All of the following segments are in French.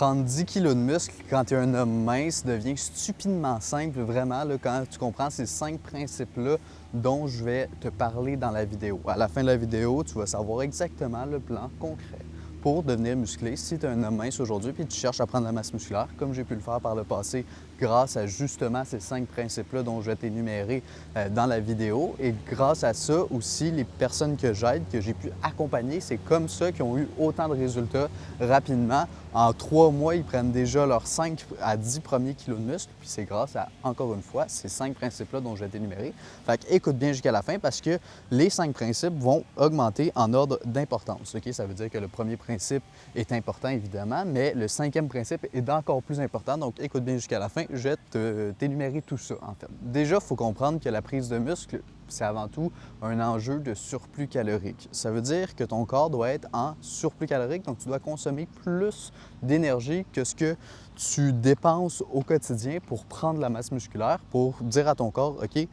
prendre 10 kilos de muscle quand tu es un homme mince devient stupidement simple, vraiment, là, quand tu comprends ces 5 principes-là dont je vais te parler dans la vidéo. À la fin de la vidéo, tu vas savoir exactement le plan concret pour devenir musclé. Si tu es un homme mince aujourd'hui et tu cherches à prendre la masse musculaire, comme j'ai pu le faire par le passé, grâce à justement ces 5 principes-là dont je vais t'énumérer dans la vidéo. Et grâce à ça aussi, les personnes que j'aide, que j'ai pu accompagner, c'est comme ça qu'ils ont eu autant de résultats rapidement. En 3 mois, ils prennent déjà leurs 5 à 10 premiers kilos de muscle. Puis c'est grâce à, encore une fois, ces 5 principes-là dont je vais t'énumérer. Fait que écoute bien jusqu'à la fin parce que les 5 principes vont augmenter en ordre d'importance. Okay? Ça veut dire que le premier principe est important, évidemment, mais le 5e principe est encore plus important. Donc écoute bien jusqu'à la fin. Je vais t'énumérer tout ça, en fait. Déjà, il faut comprendre que la prise de muscle, c'est avant tout un enjeu de surplus calorique. Ça veut dire que ton corps doit être en surplus calorique, donc tu dois consommer plus d'énergie que ce que tu dépenses au quotidien pour prendre la masse musculaire, pour dire à ton corps, OK,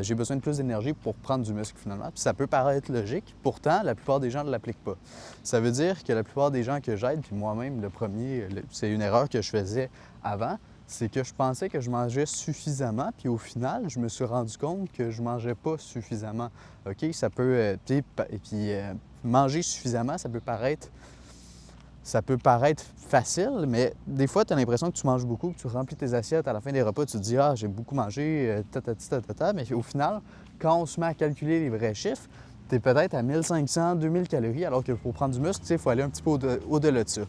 j'ai besoin de plus d'énergie pour prendre du muscle finalement. Puis ça peut paraître logique, pourtant, la plupart des gens ne l'appliquent pas. Ça veut dire que la plupart des gens que j'aide, puis moi-même, le premier, c'est une erreur que je faisais avant, c'est que je pensais que je mangeais suffisamment, puis au final, je me suis rendu compte que je mangeais pas suffisamment. OK? Ça peut, manger suffisamment, ça peut paraître facile, mais des fois, tu as l'impression que tu manges beaucoup, que tu remplis tes assiettes à la fin des repas, tu te dis « Ah, j'ai beaucoup mangé, mais au final, quand on se met à calculer les vrais chiffres, tu es peut-être à 1500, 2000 calories, alors que pour prendre du muscle, il faut aller un petit peu au-delà de ça.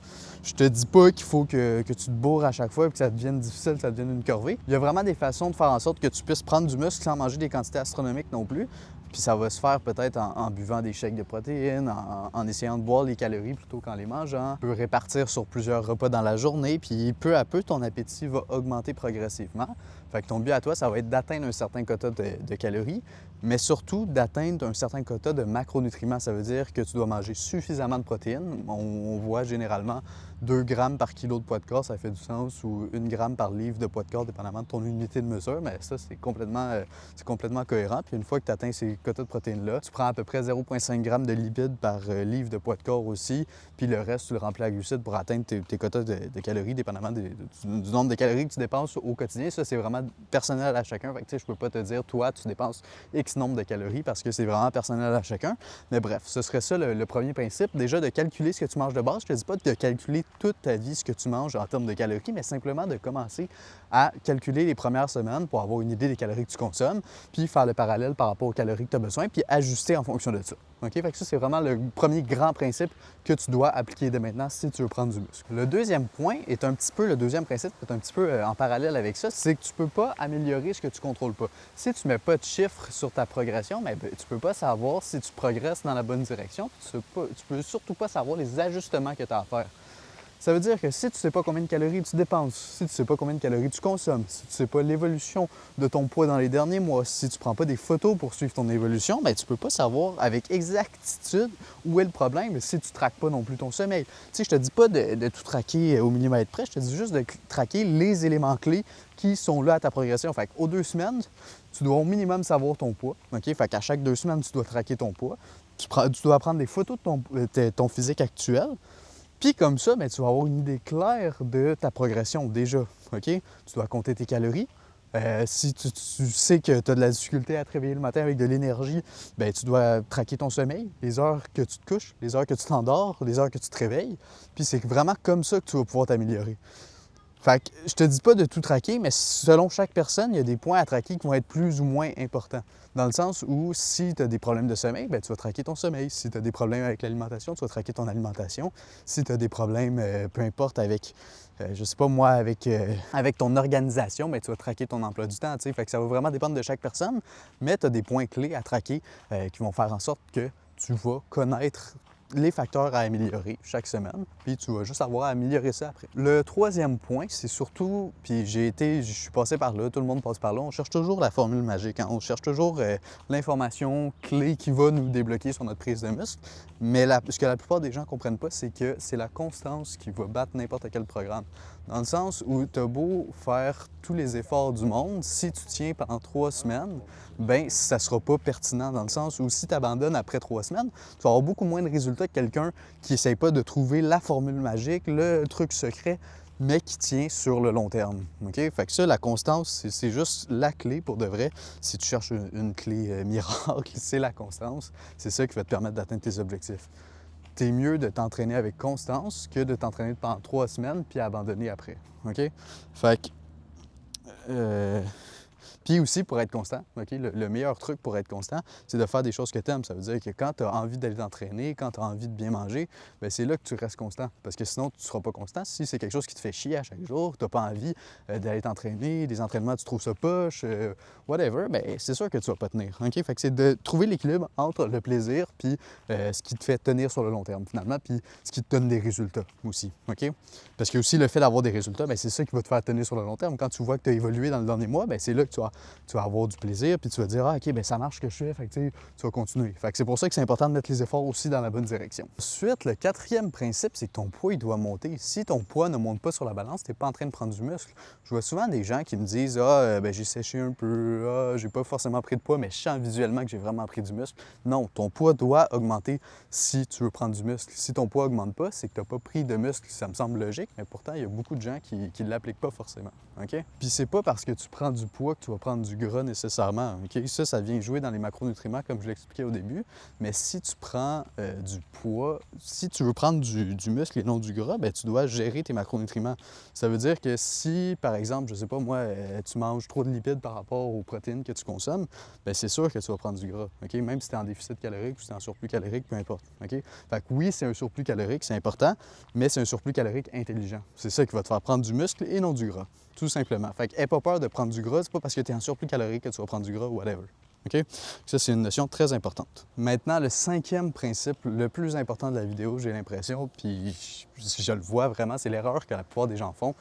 Je te dis pas qu'il faut que tu te bourres à chaque fois et que ça devienne difficile, que ça devienne une corvée. Il y a vraiment des façons de faire en sorte que tu puisses prendre du muscle sans manger des quantités astronomiques non plus. Puis ça va se faire peut-être en buvant des shakes de protéines, en essayant de boire les calories plutôt qu'en les mangeant. Tu peux répartir sur plusieurs repas dans la journée, puis peu à peu, ton appétit va augmenter progressivement. Fait que ton but à toi, ça va être d'atteindre un certain quota de calories, mais surtout d'atteindre un certain quota de macronutriments. Ça veut dire que tu dois manger suffisamment de protéines. On voit généralement 2 grammes par kilo de poids de corps, ça fait du sens, ou 1 gramme par livre de poids de corps, dépendamment de ton unité de mesure, mais ça, c'est complètement cohérent. Puis une fois que tu atteins ces quotas de protéines-là, tu prends à peu près 0,5 g de lipides par livre de poids de corps aussi, puis le reste, tu le remplis à glucides pour atteindre tes quotas de calories, dépendamment du nombre de calories que tu dépenses au quotidien. Ça, c'est vraiment personnel à chacun. Fait que, je peux pas te dire, toi, tu dépenses X nombre de calories parce que c'est vraiment personnel à chacun. Mais bref, ce serait ça le premier principe. Déjà, de calculer ce que tu manges de base. Je te dis pas de calculer toute ta vie ce que tu manges en termes de calories, mais simplement de commencer à calculer les premières semaines pour avoir une idée des calories que tu consommes, puis faire le parallèle par rapport aux calories que tu as besoin, puis ajuster en fonction de ça. OK? Fait que ça, c'est vraiment le premier grand principe que tu dois appliquer dès maintenant si tu veux prendre du muscle. Le deuxième point est un petit peu, le deuxième principe est un petit peu en parallèle avec ça, c'est que tu peux pas améliorer ce que tu contrôles pas. Si tu mets pas de chiffres sur ta progression, bien, tu peux pas savoir si tu progresses dans la bonne direction, tu peux surtout pas savoir les ajustements que tu as à faire. Ça veut dire que si tu ne sais pas combien de calories tu dépenses, si tu ne sais pas combien de calories tu consommes, si tu ne sais pas l'évolution de ton poids dans les derniers mois, si tu ne prends pas des photos pour suivre ton évolution, bien, tu ne peux pas savoir avec exactitude où est le problème si tu ne traques pas non plus ton sommeil. Tu sais, je ne te dis pas de tout traquer au millimètre près, je te dis juste de traquer les éléments clés qui sont là à ta progression. Fait qu'aux 2 semaines, tu dois au minimum savoir ton poids. OK? Fait qu'à chaque 2 semaines, tu dois traquer ton poids. Tu dois prendre des photos de ton physique actuel. Puis comme ça, bien, tu vas avoir une idée claire de ta progression déjà, OK? Tu dois compter tes calories. Si tu sais que tu as de la difficulté à te réveiller le matin avec de l'énergie, bien, tu dois traquer ton sommeil, les heures que tu te couches, les heures que tu t'endors, les heures que tu te réveilles. Puis c'est vraiment comme ça que tu vas pouvoir t'améliorer. Fait que je te dis pas de tout traquer, mais selon chaque personne, il y a des points à traquer qui vont être plus ou moins importants. Dans le sens où si tu as des problèmes de sommeil, bien, tu vas traquer ton sommeil. Si tu as des problèmes avec l'alimentation, tu vas traquer ton alimentation. Si tu as des problèmes, peu importe, avec, je sais pas moi, avec ton organisation, bien, tu vas traquer ton emploi du temps. Fait que ça va vraiment dépendre de chaque personne, mais tu as des points clés à traquer qui vont faire en sorte que tu vas connaître les facteurs à améliorer chaque semaine, puis tu vas juste avoir à améliorer ça après. Le troisième point, c'est surtout, puis je suis passé par là, tout le monde passe par là, on cherche toujours la formule magique, hein? On cherche toujours l'information clé qui va nous débloquer sur notre prise de muscle, mais ce que la plupart des gens ne comprennent pas, c'est que c'est la constance qui va battre n'importe quel programme. Dans le sens où tu as beau faire tous les efforts du monde, si tu tiens pendant 3 semaines, bien, ça ne sera pas pertinent dans le sens où si tu abandonnes après 3 semaines, tu vas avoir beaucoup moins de résultats résultats que quelqu'un qui n'essaye pas de trouver la formule magique, le truc secret, mais qui tient sur le long terme. OK? Fait que ça, la constance, c'est juste la clé pour de vrai. Si tu cherches une clé miracle, c'est la constance. C'est ça qui va te permettre d'atteindre tes objectifs. C'est mieux de t'entraîner avec constance que de t'entraîner pendant 3 semaines puis abandonner après. OK? Fait que... Puis aussi, pour être constant, OK, le meilleur truc pour être constant, c'est de faire des choses que tu aimes. Ça veut dire que quand tu as envie d'aller t'entraîner, quand tu as envie de bien manger, bien, c'est là que tu restes constant. Parce que sinon, tu ne seras pas constant. Si c'est quelque chose qui te fait chier à chaque jour, tu n'as pas envie d'aller t'entraîner, des entraînements, tu trouves ça poche, whatever, bien, c'est sûr que tu ne vas pas tenir. OK? Fait que c'est de trouver l'équilibre entre le plaisir puis ce qui te fait tenir sur le long terme, finalement, puis ce qui te donne des résultats aussi. OK? Parce que aussi, le fait d'avoir des résultats, bien, c'est ça qui va te faire tenir sur le long terme. Quand tu vois que tu as évolué dans le dernier mois, bien, c'est là que tu vas avoir du plaisir, puis tu vas dire « Ah, OK, bien, ça marche ce que je fais, fait que tu vas continuer. » Fait que c'est pour ça que c'est important de mettre les efforts aussi dans la bonne direction. Ensuite, le quatrième principe, c'est que ton poids, il doit monter. Si ton poids ne monte pas sur la balance, tu n'es pas en train de prendre du muscle. Je vois souvent des gens qui me disent « Ah, ben, j'ai séché un peu, ah, j'ai pas forcément pris de poids, mais je sens visuellement que j'ai vraiment pris du muscle. » Non, ton poids doit augmenter si tu veux prendre du muscle. Si ton poids augmente pas, c'est que tu n'as pas pris de muscle. Ça me semble logique, mais pourtant, il y a beaucoup de gens qui ne l'appliquent pas forcément. OK? Puis c'est pas parce que tu prends du poids que tu vas prendre du gras nécessairement. OK? Ça vient jouer dans les macronutriments, comme je l'expliquais au début. Mais si tu prends du poids, si tu veux prendre du muscle et non du gras, bien, tu dois gérer tes macronutriments. Ça veut dire que si, par exemple, je sais pas moi, tu manges trop de lipides par rapport aux protéines que tu consommes, bien, c'est sûr que tu vas prendre du gras. OK? Même si tu es en déficit calorique ou si tu es en surplus calorique, peu importe. OK? Fait que oui, c'est un surplus calorique, c'est important, mais c'est un surplus calorique intelligent. C'est ça qui va te faire prendre du muscle et non du gras. Tout simplement. Fait que n'aie pas peur de prendre du gras, c'est pas parce que tu es en surplus calorique que tu vas prendre du gras ou whatever. OK? Ça, c'est une notion très importante. Maintenant, le cinquième principe, le plus important de la vidéo, j'ai l'impression, puis je le vois vraiment, c'est l'erreur que la plupart des gens font,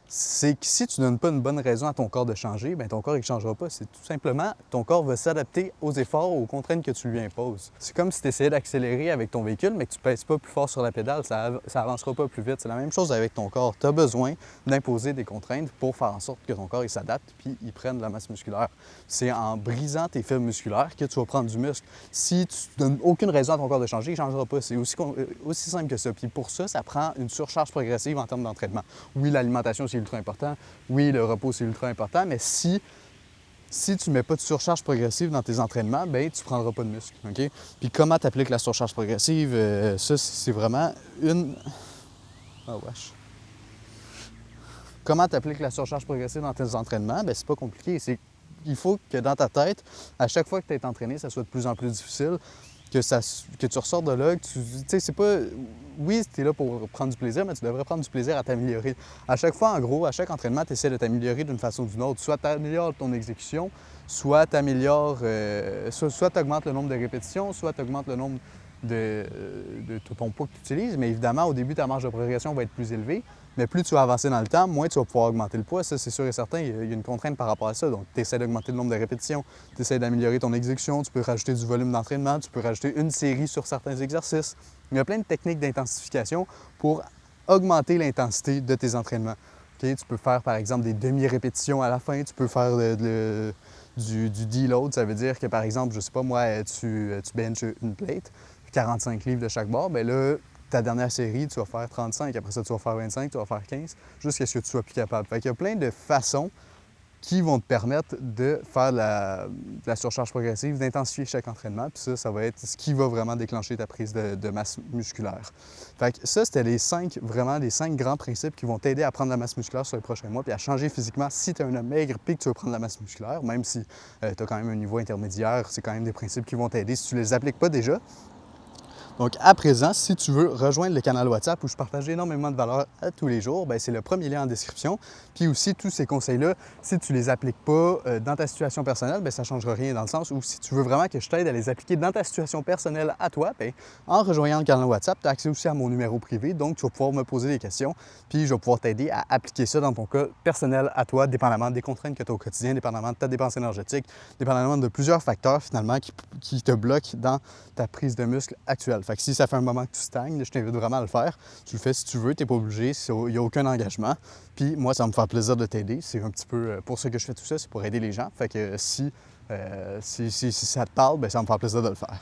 c'est que si tu ne donnes pas une bonne raison à ton corps de changer, bien, ton corps ne changera pas. C'est tout simplement, ton corps va s'adapter aux efforts, aux contraintes que tu lui imposes. C'est comme si tu essayais d'accélérer avec ton véhicule, mais que tu ne pèses pas plus fort sur la pédale, ça avancera pas plus vite. C'est la même chose avec ton corps. Tu as besoin d'imposer des contraintes pour faire en sorte que ton corps il s'adapte puis il prenne de la masse musculaire. C'est en brisant tes fibres musculaires que tu vas prendre du muscle. Si tu ne donnes aucune raison à ton corps de changer, il ne changera pas. C'est aussi simple que ça. Puis pour ça, ça prend une surcharge progressive en termes d'entraînement. Oui, l'alimentation, c'est ultra important. Oui, le repos, c'est ultra important, mais si tu ne mets pas de surcharge progressive dans tes entraînements, bien, tu ne prendras pas de muscle. OK? Puis comment tu appliques la surcharge progressive, ça, c'est vraiment une... Ah, wesh. Comment tu appliques la surcharge progressive dans tes entraînements? Bien, c'est pas compliqué. Il faut que dans ta tête, à chaque fois que tu es entraîné, ça soit de plus en plus difficile, que tu ressors de là, que tu sais, c'est pas... Oui, tu es là pour prendre du plaisir, mais tu devrais prendre du plaisir à t'améliorer. À chaque fois, en gros, à chaque entraînement, tu essaies de t'améliorer d'une façon ou d'une autre. Soit tu améliores ton exécution, soit tu améliores... soit tu augmentes le nombre de répétitions, soit tu augmentes le nombre de ton poids que tu utilises. Mais évidemment, au début, ta marge de progression va être plus élevée. Mais plus tu vas avancer dans le temps, moins tu vas pouvoir augmenter le poids. Ça, c'est sûr et certain, il y a une contrainte par rapport à ça. Donc, tu essaies d'augmenter le nombre de répétitions, tu essaies d'améliorer ton exécution, tu peux rajouter du volume d'entraînement, tu peux rajouter une série sur certains exercices. Il y a plein de techniques d'intensification pour augmenter l'intensité de tes entraînements. Okay? Tu peux faire, par exemple, des demi-répétitions à la fin, tu peux faire du deload. Ça veut dire que, par exemple, je sais pas moi, tu benches une plate, 45 livres de chaque bord, bien là, ta dernière série, tu vas faire 35, après ça, tu vas faire 25, tu vas faire 15, jusqu'à ce que tu sois plus capable. Fait qu'il y a plein de façons qui vont te permettre de faire de la surcharge progressive, d'intensifier chaque entraînement, puis ça va être ce qui va vraiment déclencher ta prise de masse musculaire. Fait que ça, c'était les 5 grands principes qui vont t'aider à prendre de la masse musculaire sur les prochains mois, puis à changer physiquement si tu es un homme maigre puis que tu veux prendre de la masse musculaire, même si tu as quand même un niveau intermédiaire, c'est quand même des principes qui vont t'aider si tu ne les appliques pas déjà. Donc, à présent, si tu veux rejoindre le canal WhatsApp où je partage énormément de valeur à tous les jours, bien, c'est le premier lien en description. Puis aussi, tous ces conseils-là, si tu ne les appliques pas dans ta situation personnelle, bien, ça ne changera rien dans le sens où si tu veux vraiment que je t'aide à les appliquer dans ta situation personnelle à toi, bien, en rejoignant le canal WhatsApp, tu as accès aussi à mon numéro privé. Donc, tu vas pouvoir me poser des questions, puis je vais pouvoir t'aider à appliquer ça dans ton cas personnel à toi, dépendamment des contraintes que tu as au quotidien, dépendamment de ta dépense énergétique, dépendamment de plusieurs facteurs, finalement, qui te bloquent dans ta prise de muscle actuelle. Fait que si ça fait un moment que tu stagnes, je t'invite vraiment à le faire. Tu le fais si tu veux, tu n'es pas obligé, il n'y a aucun engagement. Puis moi, ça va me faire plaisir de t'aider. C'est un petit peu pour ça que je fais tout ça, c'est pour aider les gens. Fait que si ça te parle, bien, ça va me faire plaisir de le faire.